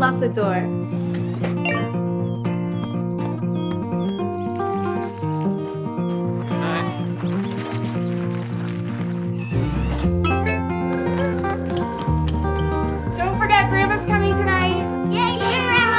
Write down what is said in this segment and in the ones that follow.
unlock the door. Don't forget, Grandma's coming tonight. Yay, Grandma!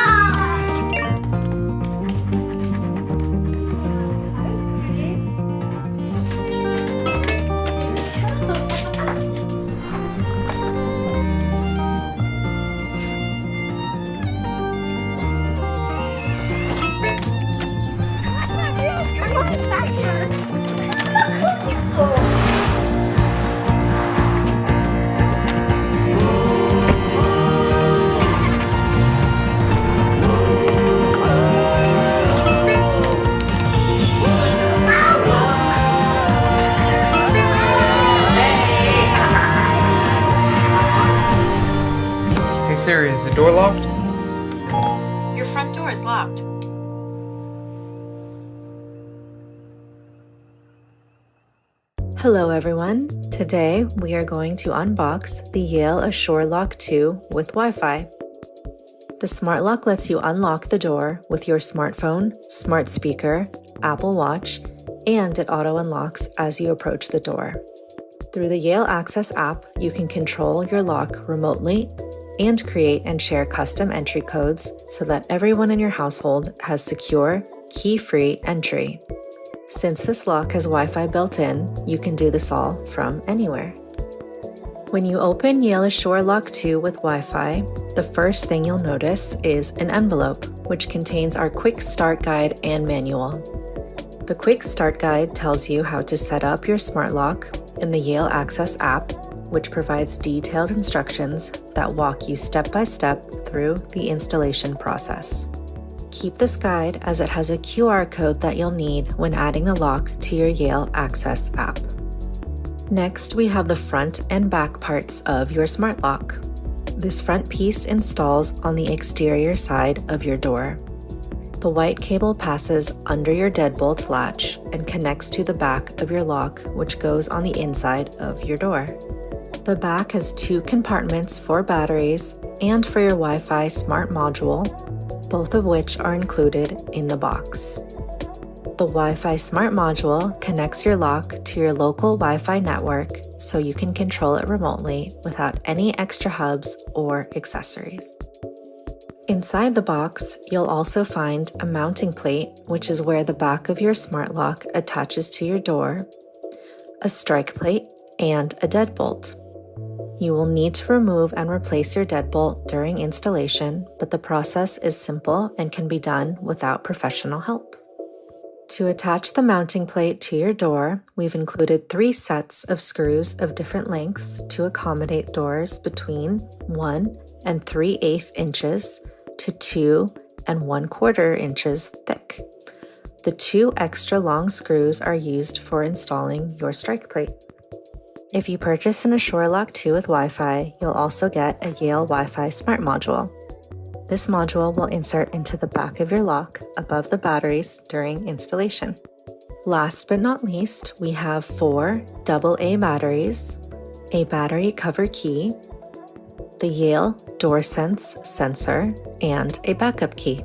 Hey Siri, is the door locked? Your front door is locked. Hello everyone. Today we are going to unbox the Yale UlTRALOQ 2 with Wi-Fi. The smart lock lets you unlock the door with your smartphone, smart speaker, Apple Watch, and it auto unlocks as you approach the door. Through the Yale Access app, you can control your lock remotely and create and share custom entry codes so that everyone in your household has secure, key-free entry. Since this lock has Wi-Fi built in, you can do this all from anywhere. When you open Yale UlTRALOQ 2 with Wi-Fi, the first thing you'll notice is an envelope, which contains our quick start guide and manual. The quick start guide tells you how to set up your smart lock in the Yale Access app, which provides detailed instructions that walk you step by step through the installation process. Keep this guide as it has a QR code that you'll need when adding the lock to your Yale Access app. Next, we have the front and back parts of your smart lock. This front piece installs on the exterior side of your door. The white cable passes under your deadbolt latch and connects to the back of your lock, which goes on the inside of your door. The back has 2 compartments for batteries and for your Wi-Fi smart module, both of which are included in the box. The Wi-Fi smart module connects your lock to your local Wi-Fi network so you can control it remotely without any extra hubs or accessories. Inside the box, you'll also find a mounting plate, which is where the back of your smart lock attaches to your door, a strike plate, and a deadbolt. You will need to remove and replace your deadbolt during installation, but the process is simple and can be done without professional help. To attach the mounting plate to your door, we've included 3 sets of screws of different lengths to accommodate doors between 1 and 3/8 inches to 2 and 1/4 inches thick. The 2 extra long screws are used for installing your strike plate. If you purchase an UlTRALOQ 2 with Wi-Fi, you'll also get a Yale Wi-Fi smart module. This module will insert into the back of your lock above the batteries during installation. Last but not least, we have 4 AA batteries, a battery cover key, the Yale DoorSense sensor, and a backup key.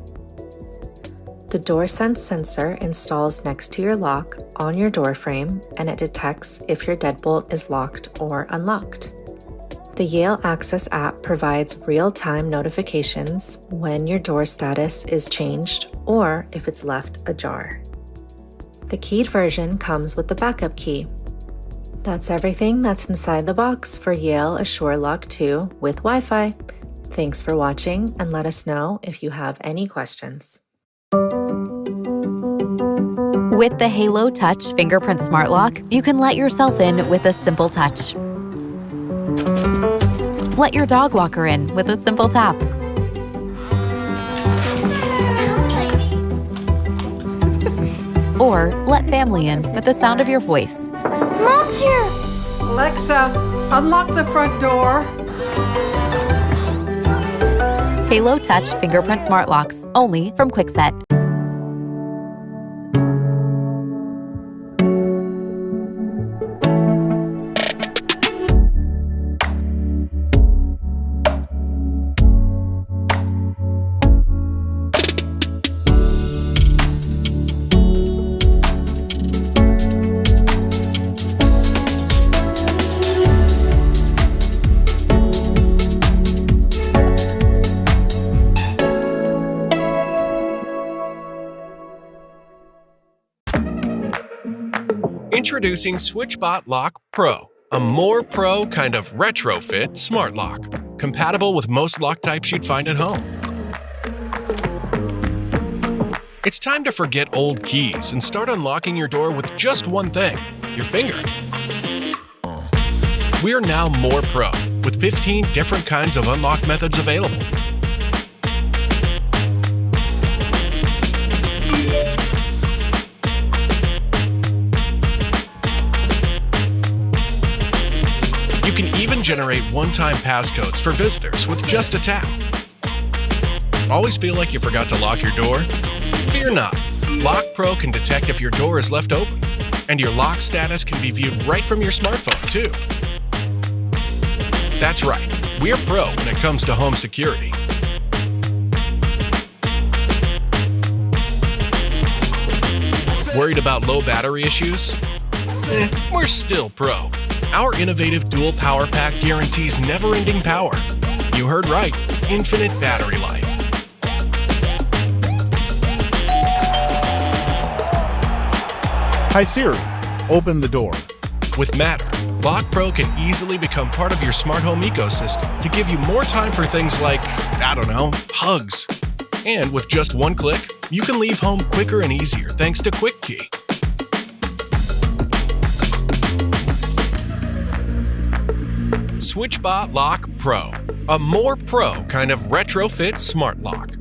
The DoorSense sensor installs next to your lock on your door frame, and it detects if your deadbolt is locked or unlocked. The Yale Access app provides real-time notifications when your door status is changed or if it's left ajar. The keyed version comes with the backup key. That's everything that's inside the box for Yale UlTRALOQ 2 with Wi-Fi. Thanks for watching, and let us know if you have any questions. With the Halo Touch fingerprint smart lock, you can let yourself in with a simple touch. Let your dog walk her in with a simple tap. Or let family in with the sound of your voice. Mom's here! Alexa, unlock the front door. Halo Touch fingerprint smart locks, only from Kwikset. Introducing SwitchBot Lock Pro, a more pro kind of retrofit smart lock, compatible with most lock types you'd find at home. It's time to forget old keys and start unlocking your door with just one thing, your finger. We're now more pro, with 15 different kinds of unlock methods available. You can even generate one-time passcodes for visitors with just a tap. Always feel like you forgot to lock your door? Fear not. Lock Pro can detect if your door is left open, and your lock status can be viewed right from your smartphone, too. That's right, we're pro when it comes to home security. Worried about low battery issues? We're still pro. Our innovative dual power pack guarantees never-ending power. You heard right, infinite battery life. Hi Siri, open the door. With Matter, Lock Pro can easily become part of your smart home ecosystem to give you more time for things like, hugs. And with just one click, you can leave home quicker and easier thanks to Kwikset. SwitchBot Lock Pro, a more pro kind of retrofit smart lock.